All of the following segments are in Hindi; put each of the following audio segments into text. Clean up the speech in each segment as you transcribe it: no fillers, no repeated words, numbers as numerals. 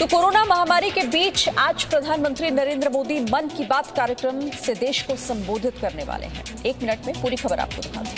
तो कोरोना महामारी के बीच आज प्रधानमंत्री नरेंद्र मोदी मन की बात कार्यक्रम से देश को संबोधित करने वाले हैं। 1 मिनट में पूरी खबर आपको दिखा दूं।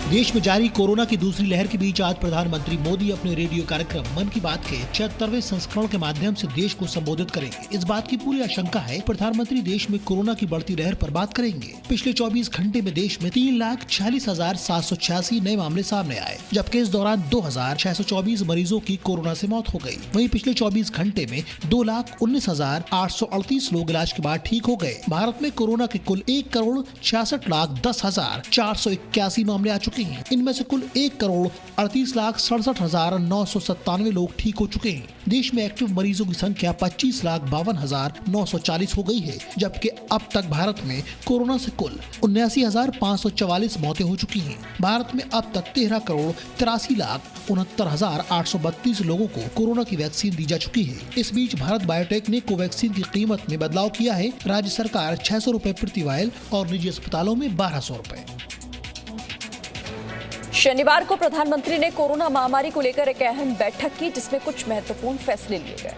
देश में जारी कोरोना की दूसरी लहर के बीच आज प्रधानमंत्री मोदी अपने रेडियो कार्यक्रम मन की बात के 76वें संस्करण के माध्यम से देश को संबोधित करेंगे। इस बात की पूरी आशंका है प्रधानमंत्री देश में कोरोना की बढ़ती लहर पर बात करेंगे। पिछले 24 घंटे में देश में 3,46,786 नए मामले सामने आए, जबकि इस दौरान 2,624 मरीजों की कोरोना से मौत हो गई। वहीं पिछले 24 घंटे में 2,19,838 लोग इलाज के बाद ठीक हो गए। भारत में कोरोना के कुल 1,66,10,481 मामले आ चुके हैं। इनमें से कुल 1,38,67,997 लोग ठीक हो चुके हैं। देश में एक्टिव मरीजों की संख्या 25,52,940 हो गई है, जबकि अब तक भारत में कोरोना से कुल 79,544 मौतें हो चुकी हैं। भारत में अब तक 13,83,69,832 लोगों को कोरोना की वैक्सीन दी जा चुकी है। इस बीच भारत बायोटेक ने कोवैक्सीन की कीमत में बदलाव किया है। राज्य सरकार 600 रुपए प्रति वायल और निजी अस्पतालों में 1,200 रुपए। शनिवार को प्रधानमंत्री ने कोरोना महामारी को लेकर एक अहम बैठक की, जिसमें कुछ महत्वपूर्ण फैसले लिए गए।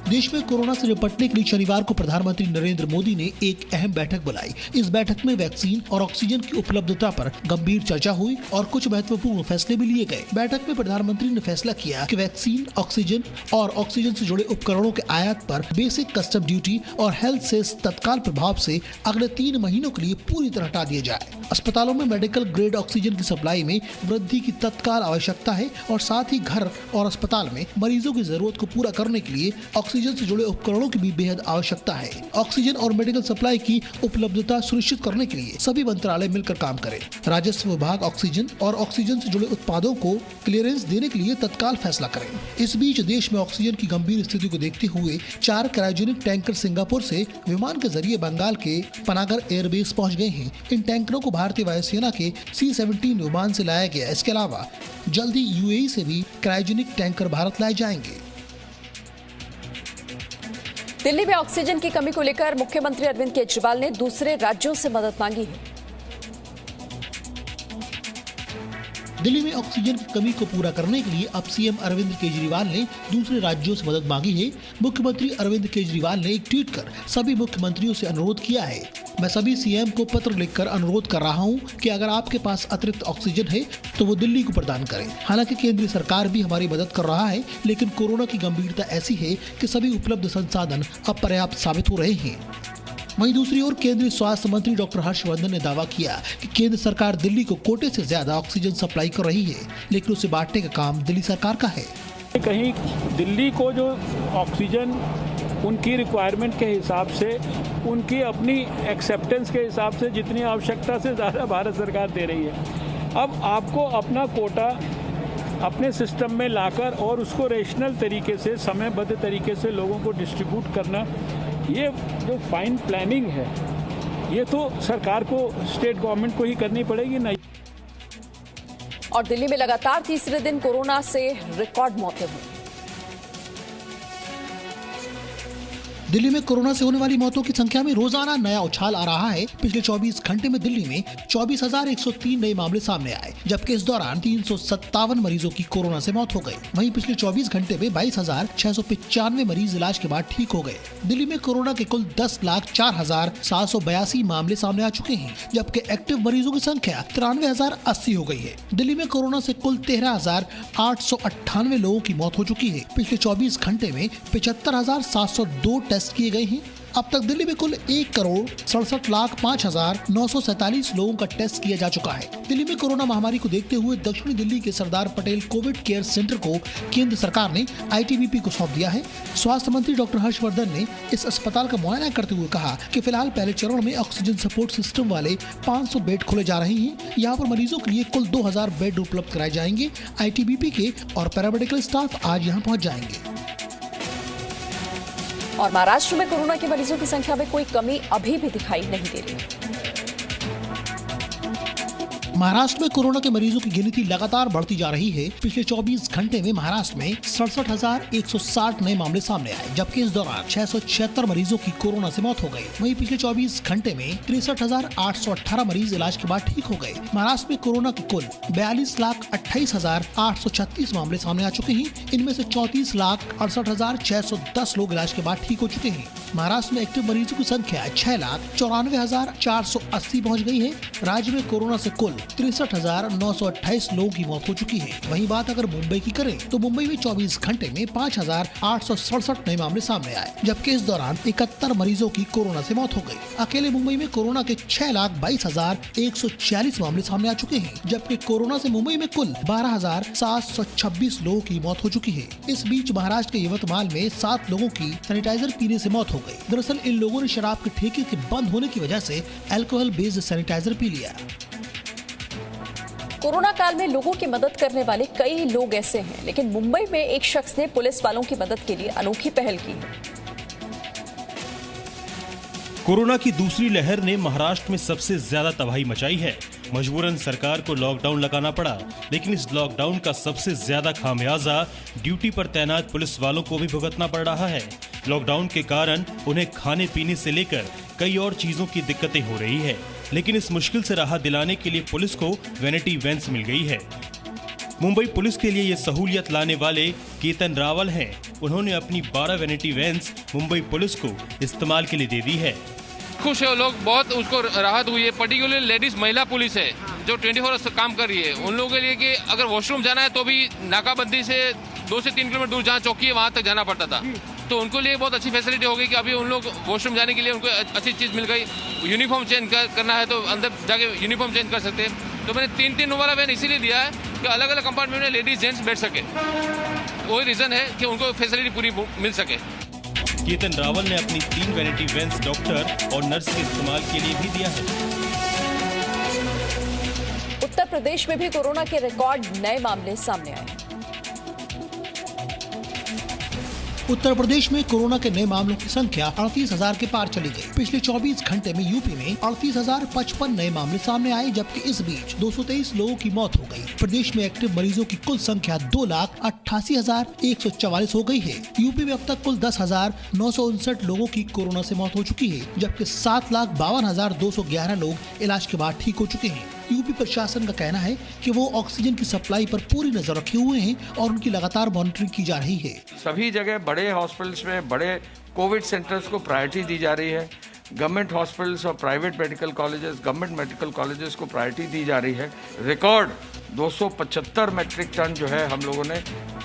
देश में कोरोना से निपटने के लिए शनिवार को प्रधानमंत्री नरेंद्र मोदी ने एक अहम बैठक बुलाई। इस बैठक में वैक्सीन और ऑक्सीजन की उपलब्धता पर गंभीर चर्चा हुई और कुछ महत्वपूर्ण फैसले भी लिए गए। बैठक में प्रधानमंत्री ने फैसला किया कि वैक्सीन, ऑक्सीजन और ऑक्सीजन से जुड़े उपकरणों के आयात पर बेसिक कस्टम ड्यूटी और हेल्थ सेस तत्काल प्रभाव से अगले 3 महीनों के लिए पूरी तरह हटा दिए जाए। अस्पतालों में मेडिकल ग्रेड ऑक्सीजन की सप्लाई में वृद्धि की तत्काल आवश्यकता है और साथ ही घर और अस्पताल में मरीजों की जरूरत को पूरा करने के लिए ऑक्सीजन से जुड़े उपकरणों की भी बेहद आवश्यकता है। ऑक्सीजन और मेडिकल सप्लाई की उपलब्धता सुनिश्चित करने के लिए सभी मंत्रालय मिलकर काम करें। राजस्व विभाग ऑक्सीजन और ऑक्सीजन से जुड़े उत्पादों को क्लियरेंस देने के लिए तत्काल फैसला करें। इस बीच देश में ऑक्सीजन की गंभीर स्थिति को देखते हुए 4 क्रायोजेनिक टैंकर सिंगापुर से विमान के जरिए बंगाल के पनागर एयरबेस पहुंच गए हैं। इन टैंकरों को भारतीय वायुसेना के C-17 विमान से लाया गया। इसके अलावा जल्द ही UAE से भी क्रायोजेनिक टैंकर भारत लाए जाएंगे। दिल्ली में ऑक्सीजन की कमी को लेकर मुख्यमंत्री अरविंद केजरीवाल ने दूसरे राज्यों से मदद मांगी है। दिल्ली में ऑक्सीजन की कमी को पूरा करने के लिए अब सीएम अरविंद केजरीवाल ने दूसरे राज्यों से मदद मांगी है। मुख्यमंत्री अरविंद केजरीवाल ने एक ट्वीट कर सभी मुख्यमंत्रियों से अनुरोध किया है। मैं सभी सीएम को पत्र लिखकर अनुरोध कर रहा हूं कि अगर आपके पास अतिरिक्त ऑक्सीजन है तो वो दिल्ली को प्रदान करें। हालांकि केंद्रीय सरकार भी हमारी मदद कर रहा है, लेकिन कोरोना की गंभीरता ऐसी है कि सभी उपलब्ध संसाधन अपर्याप्त साबित हो रहे हैं। वहीं दूसरी ओर केंद्रीय स्वास्थ्य मंत्री डॉक्टर हर्षवर्धन ने दावा किया कि केंद्र सरकार दिल्ली को कोटे से ज्यादा ऑक्सीजन सप्लाई कर रही है, लेकिन उसे बांटने का काम दिल्ली सरकार का है। कहीं दिल्ली को जो ऑक्सीजन उनकी रिक्वायरमेंट के हिसाब से, उनकी अपनी एक्सेप्टेंस के हिसाब से जितनी आवश्यकता से ज़्यादा भारत सरकार दे रही है। अब आपको अपना कोटा अपने सिस्टम में लाकर और उसको रेशनल तरीके से, समयबद्ध तरीके से लोगों को डिस्ट्रीब्यूट करना, ये जो फाइन प्लानिंग है, ये तो सरकार को, स्टेट गवर्नमेंट को ही करनी पड़ेगी ना। और दिल्ली में लगातार तीसरे दिन कोरोना से रिकॉर्ड मौतें हुई। दिल्ली में कोरोना से होने वाली मौतों की संख्या में रोजाना नया उछाल आ रहा है। पिछले 24 घंटे में दिल्ली में 24,103 नए मामले सामने आए, जबकि इस दौरान 357 मरीजों की कोरोना से मौत हो गई। वहीं पिछले 24 घंटे में 22,695 मरीज इलाज के बाद ठीक हो गए। दिल्ली में कोरोना के कुल 10,04,782 मामले सामने आ चुके हैं, जबकि एक्टिव मरीजों की संख्या 93,080 हो गई है। दिल्ली में कोरोना से कुल 13,898 लोगों की मौत हो चुकी है। पिछले 24 घंटे में 75,702 टेस्ट किए गए हैं। अब तक दिल्ली में कुल 1,67,05,947 लोगों का टेस्ट किया जा चुका है। दिल्ली में कोरोना महामारी को देखते हुए दक्षिणी दिल्ली के Sardar Patel Covid care centre को केंद्र सरकार ने ITBP को सौंप दिया है। स्वास्थ्य मंत्री डॉक्टर हर्षवर्धन ने इस अस्पताल का मुआयना करते हुए कहा कि फिलहाल पहले चरण में ऑक्सीजन सपोर्ट सिस्टम वाले 500 बेड खोले जा रहे हैं। यहाँ पर मरीजों के लिए कुल 2,000 बेड उपलब्ध कराए जाएंगे। ITBP के और पैरामेडिकल स्टाफ आज यहाँ पहुँच जाएंगे। और महाराष्ट्र में कोरोना के मरीजों की संख्या में कोई कमी अभी भी दिखाई नहीं दे रही। महाराष्ट्र में कोरोना के मरीजों की गिनती लगातार बढ़ती जा रही है। पिछले 24 घंटे में महाराष्ट्र में 67,160 नए मामले सामने आए, जबकि इस दौरान 676 मरीजों की कोरोना से मौत हो गई। वहीं पिछले 24 घंटे में 63,818 मरीज इलाज के बाद ठीक हो गए। महाराष्ट्र में कोरोना के कुल 42,28,836 मामले सामने आ चुके हैं। इनमें से 34,68,610 लोग इलाज के बाद ठीक हो चुके हैं। महाराष्ट्र में एक्टिव मरीजों की संख्या 6,94,480 पहुंच गई है। राज्य में कोरोना से कुल 63,928 लोगों की मौत हो चुकी है। वहीं बात अगर मुंबई की करें तो मुंबई में 24 घंटे में 5,867 नए मामले सामने आए, जबकि इस दौरान 71 मरीजों की कोरोना से मौत हो गई। अकेले मुंबई में कोरोना के 6,22,146 मामले सामने आ चुके हैं, जबकि कोरोना से मुंबई में कुल 12,726 लोगों की मौत हो चुकी है। इस बीच महाराष्ट्र के यवतमाल में 7 लोगों की सैनिटाइजर पीने से मौत हो गई। दरअसल इन लोगों ने शराब के ठेके के बंद होने की वजह से अल्कोहल बेस्ड सैनिटाइजर पी लिया। कोरोना काल में लोगों की मदद करने वाले कई लोग ऐसे हैं, लेकिन मुंबई में एक शख्स ने पुलिस वालों की मदद के लिए अनोखी पहल की है। कोरोना की दूसरी लहर ने महाराष्ट्र में सबसे ज्यादा तबाही मचाई है। मजबूरन सरकार को लॉकडाउन लगाना पड़ा, लेकिन इस लॉकडाउन का सबसे ज्यादा खामियाजा ड्यूटी पर तैनात पुलिस वालों को भी भुगतना पड़ रहा है। लॉकडाउन के कारण उन्हें खाने पीने से लेकर कई और चीजों की दिक्कतें हो रही है, लेकिन इस मुश्किल से राहत दिलाने के लिए पुलिस को वैनिटी वैन्स मिल गई है। मुंबई पुलिस के लिए ये सहूलियत लाने वाले केतन रावल हैं। उन्होंने अपनी 12 वैनिटी वैन्स मुंबई पुलिस को इस्तेमाल के लिए दे दी है। खुश है लोग, बहुत उसको राहत हुई है। पर्टिकुलरली लेडीज महिला पुलिस है जो 24 आवर्स काम कर रही है। उन लोगों के लिए कि अगर वॉशरूम जाना है तो भी नाकाबंदी से 2 से 3 किलोमीटर दूर जहाँ चौकी है वहाँ तक जाना पड़ता था, तो उनको लिए बहुत अच्छी फैसिलिटी हो गई कि अभी उन लोग वॉशरूम जाने के लिए उनको अच्छी चीज़ मिल गई। यूनिफॉर्म चेंज करना है तो अंदर जाके यूनिफॉर्म चेंज कर सकते हैं। तो मैंने 3-3 वाला वैन इसीलिए दिया है कि अलग अलग कंपार्टमेंट में लेडीज जेंट्स बैठ सके। वही रीज़न है कि उनको फैसिलिटी पूरी मिल सके। केतन रावल ने अपनी 3 वैनिटी वैन्स डॉक्टर और नर्स के इस्तेमाल के लिए भी दिया है। उत्तर प्रदेश में भी कोरोना के रिकॉर्ड नए मामले सामने आए। उत्तर प्रदेश में कोरोना के नए मामलों की संख्या 38,000 के पार चली गई। पिछले 24 घंटे में यूपी में 38,055 नए मामले सामने आए, जबकि इस बीच 223 लोगों की मौत हो गई। प्रदेश में एक्टिव मरीजों की कुल संख्या 2,88,144 हो गई है। यूपी में अब तक कुल 10,959 लोगों की कोरोना से मौत हो चुकी है, जबकि 7,52,211 लोग इलाज के बाद ठीक हो चुके हैं। यूपी प्रशासन का कहना है कि वो ऑक्सीजन की सप्लाई पर पूरी नजर रखे हुए हैं और उनकी लगातार मॉनिटरिंग की जा रही है। सभी जगह बड़े हॉस्पिटल्स में बड़े कोविड सेंटर्स को प्रायोरिटी दी जा रही है। गवर्नमेंट हॉस्पिटल्स और private medical colleges, government medical colleges को प्रायोरिटी दी जा रही है। रिकॉर्ड 275 मेट्रिक टन जो है हम लोगों ने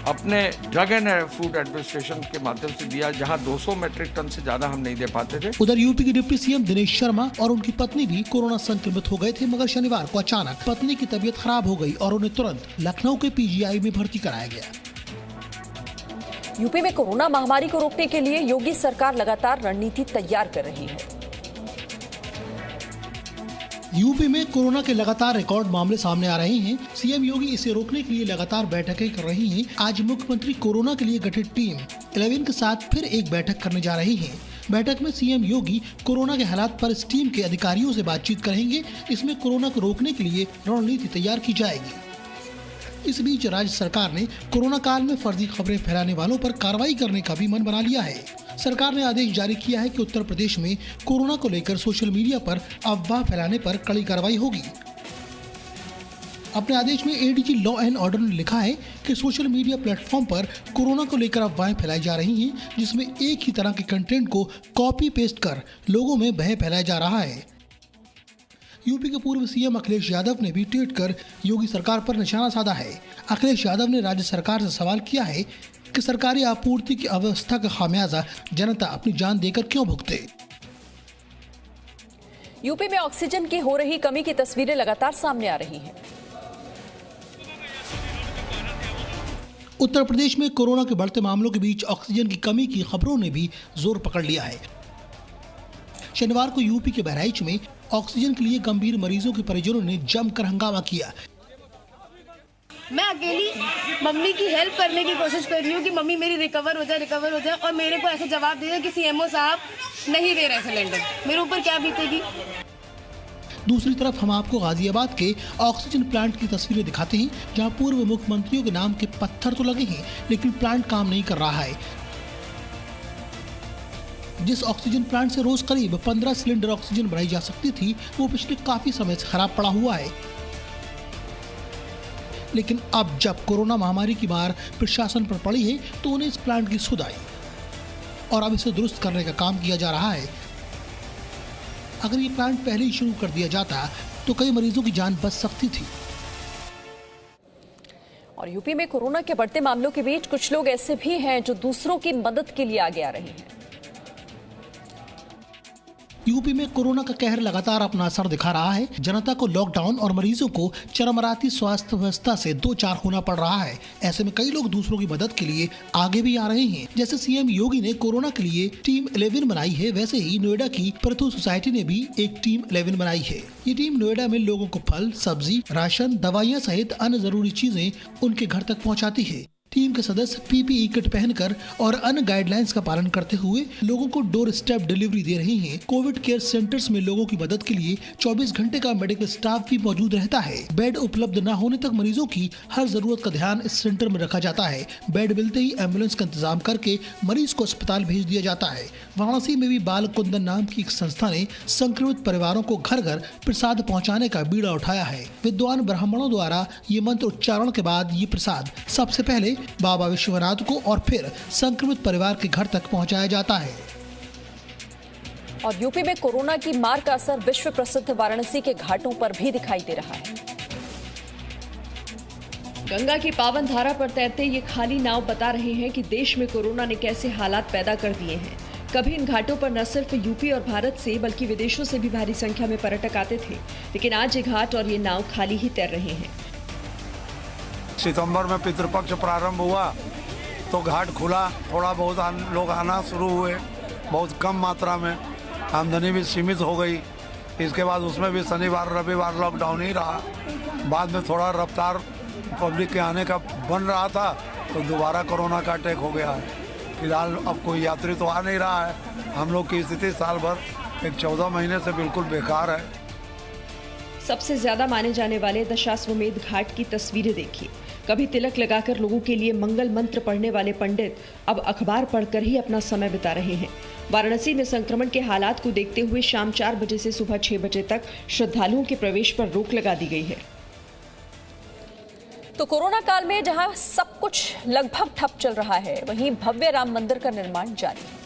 अपने ड्रग एंड फूड एडमिनिस्ट्रेशन के माध्यम से दिया, जहां 200 मेट्रिक टन से ज्यादा हम नहीं दे पाते थे। उधर यूपी के डिप्टी सीएम दिनेश शर्मा और उनकी पत्नी भी कोरोना संक्रमित हो गए थे, मगर शनिवार को अचानक पत्नी की तबीयत खराब हो गई और उन्हें तुरंत लखनऊ के पीजीआई में भर्ती कराया गया। यूपी में कोरोना महामारी को रोकने के लिए योगी सरकार लगातार रणनीति तैयार कर रही है। यूपी में कोरोना के लगातार रिकॉर्ड मामले सामने आ रहे हैं। सीएम योगी इसे रोकने के लिए लगातार बैठकें कर रही हैं। आज मुख्यमंत्री कोरोना के लिए गठित टीम 11 के साथ फिर एक बैठक करने जा रही हैं। बैठक में सीएम योगी कोरोना के हालात पर इस टीम के अधिकारियों से बातचीत करेंगे। इसमें कोरोना को रोकने के लिए रणनीति तैयार की जाएगी। इस बीच राज्य सरकार ने कोरोना काल में फर्जी खबरें फैलाने वालों पर कार्रवाई करने का भी मन बना लिया है। सरकार ने आदेश जारी किया है कि उत्तर प्रदेश में कोरोना को लेकर सोशल मीडिया पर अफवाह फैलाने पर कड़ी कार्रवाई होगी। अपने आदेश में एडीजी लॉ एंड ऑर्डर ने लिखा है कि सोशल मीडिया प्लेटफॉर्म पर कोरोना को लेकर अफवाहें फैलाई जा रही हैं, जिसमें एक ही तरह के कंटेंट को कॉपी पेस्ट कर लोगों में भय फैलाया जा रहा है। यूपी के पूर्व सीएम अखिलेश यादव ने भी ट्वीट कर योगी सरकार पर निशाना साधा है। अखिलेश यादव ने राज्य सरकार से सवाल किया है कि सरकारी आपूर्ति की अव्यवस्था का खामियाजा जनता अपनी जान देकर क्यों भुगते। यूपी में ऑक्सीजन की हो रही कमी की तस्वीरें लगातार सामने आ रही हैं। उत्तर प्रदेश में कोरोना के बढ़ते मामलों के बीच ऑक्सीजन की कमी की खबरों ने भी जोर पकड़ लिया है। शनिवार को यूपी के बहराइच में ऑक्सीजन के लिए गंभीर मरीजों के परिजनों ने जमकर हंगामा किया। मैं अकेली मम्मी की हेल्प करने की कोशिश कर रही हूँ कि मम्मी मेरी रिकवर हो जाए और मेरे को ऐसे जवाब दे दे कि सीएमओ साहब नहीं दे रहे सिलेंडर। मेरे ऊपर क्या बीतेगी। दूसरी तरफ हम आपको गाजियाबाद के ऑक्सीजन प्लांट की तस्वीरें दिखाते हैं, जहां पूर्व मुख्यमंत्रियों के नाम के पत्थर तो लगे हैं, लेकिन प्लांट काम नहीं कर रहा है। जिस ऑक्सीजन प्लांट से रोज करीब 15 सिलेंडर ऑक्सीजन बनाई जा सकती थी, वो पिछले काफी समय से खराब पड़ा हुआ है। लेकिन अब जब कोरोना महामारी की मार प्रशासन पर पड़ी है, तो उन्हें इस प्लांट की सुधाई और अब इसे दुरुस्त करने का काम किया जा रहा है। अगर ये प्लांट पहले ही शुरू कर दिया जाता तो कई मरीजों की जान बच सकती थी। और यूपी में कोरोना के बढ़ते मामलों के बीच कुछ लोग ऐसे भी हैं जो दूसरों की मदद के लिए आगे आ रहे हैं। यूपी में कोरोना का कहर लगातार अपना असर दिखा रहा है। जनता को लॉकडाउन और मरीजों को चरमराती स्वास्थ्य व्यवस्था से दो चार होना पड़ रहा है। ऐसे में कई लोग दूसरों की मदद के लिए आगे भी आ रहे हैं। जैसे सीएम योगी ने कोरोना के लिए टीम 11 बनाई है, वैसे ही नोएडा की पृथु सोसाइटी ने भी एक टीम 11 बनाई है। ये टीम नोएडा में लोगों को फल, सब्जी, राशन, दवाइयाँ सहित अन्य जरूरी चीजें उनके घर तक पहुँचाती है। टीम के सदस्य पीपीई किट पहनकर और अन्य गाइडलाइंस का पालन करते हुए लोगों को डोर स्टेप डिलीवरी दे रही हैं। कोविड केयर सेंटर्स में लोगों की मदद के लिए 24 घंटे का मेडिकल स्टाफ भी मौजूद रहता है। बेड उपलब्ध न होने तक मरीजों की हर जरूरत का ध्यान इस सेंटर में रखा जाता है। बेड मिलते ही एम्बुलेंस का इंतजाम करके मरीज को अस्पताल भेज दिया जाता है। वाराणसी में भी बाल कुंदन नाम की एक संस्था ने संक्रमित परिवारों को घर घर प्रसाद पहुँचाने का बीड़ा उठाया है। विद्वान ब्राह्मणों द्वारा ये मंत्र उच्चारण के बाद ये प्रसाद सबसे पहले बाबा विश्वनाथ को और फिर संक्रमित परिवार के घर तक पहुंचाया जाता है। और यूपी में कोरोना की मार का असर विश्व प्रसिद्ध वाराणसी के घाटों पर भी दिखाई दे रहा है। गंगा की पावन धारा पर तैरते ये खाली नाव बता रहे हैं कि देश में कोरोना ने कैसे हालात पैदा कर दिए हैं। कभी इन घाटों पर न सिर्फ यूपी और भारत से बल्कि विदेशों से भी भारी संख्या में पर्यटक आते थे, लेकिन आज ये घाट और ये नाव खाली ही तैर रहे हैं। सितंबर में पितृपक्ष प्रारंभ हुआ तो घाट खुला, थोड़ा बहुत लोग आना शुरू हुए, बहुत कम मात्रा में, आमदनी भी सीमित हो गई। इसके बाद उसमें भी शनिवार रविवार लॉकडाउन ही रहा। बाद में थोड़ा रफ्तार पब्लिक के आने का बन रहा था तो दोबारा कोरोना का अटैक हो गया है। फिलहाल अब कोई यात्री तो आ नहीं रहा है। हम लोग की स्थिति साल भर एक 14 महीने से बिल्कुल बेकार है। सबसे ज्यादा माने जाने वाले दशाश्वमेध घाट की तस्वीरें देखिए। कभी तिलक लगाकर लोगों के लिए मंगल मंत्र पढ़ने वाले पंडित अब अखबार पढ़कर ही अपना समय बिता रहे हैं। वाराणसी में संक्रमण के हालात को देखते हुए शाम 4 बजे से सुबह 6 बजे तक श्रद्धालुओं के प्रवेश पर रोक लगा दी गई है। तो कोरोना काल में जहां सब कुछ लगभग ठप चल रहा है, वहीं भव्य राम मंदिर का निर्माण जारी है।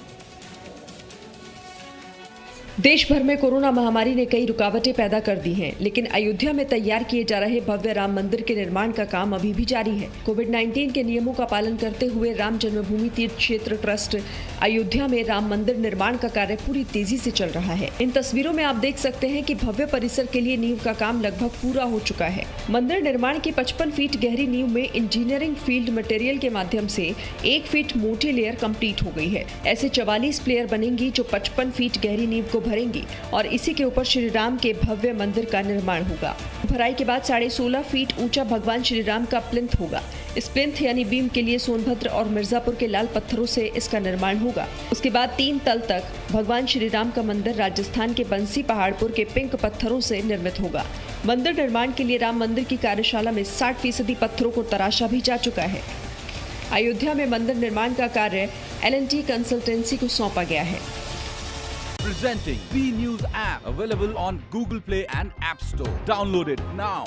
देश भर में कोरोना महामारी ने कई रुकावटें पैदा कर दी हैं, लेकिन अयोध्या में तैयार किए जा रहे भव्य राम मंदिर के निर्माण का काम अभी भी जारी है। कोविड-19 के नियमों का पालन करते हुए राम जन्मभूमि तीर्थ क्षेत्र ट्रस्ट अयोध्या में राम मंदिर निर्माण का कार्य पूरी तेजी से चल रहा है। इन तस्वीरों में आप देख सकते हैं कि भव्य परिसर के लिए नींव का काम लगभग पूरा हो चुका है। मंदिर निर्माण की 55 फीट गहरी नींव में इंजीनियरिंग फील्ड मटेरियल के माध्यम से 1 फीट मोटी लेयर कंप्लीट हो गई है। ऐसे 44 प्लेयर बनेंगी जो 55 फीट गहरी नींव को भरेंगी और इसी के ऊपर श्री राम के भव्य मंदिर का निर्माण होगा। भराई के बाद 16.5 फीट ऊंचा भगवान श्री राम का प्लिंथ होगा। इस प्लिंथ यानी बीम के लिए सोनभद्र और मिर्जापुर के लाल पत्थरों से इसका निर्माण होगा। उसके बाद 3 तल तक भगवान श्री राम का मंदिर राजस्थान के बंसी पहाड़पुर के पिंक पत्थरों से निर्मित होगा। मंदिर निर्माण के लिए राम मंदिर की कार्यशाला में 60% पत्थरों को तराशा भी जा चुका है। अयोध्या में मंदिर निर्माण का कार्य L&T कंसल्टेंसी को सौंपा गया है। Presenting B News app, available on Google Play and App Store. Download it now.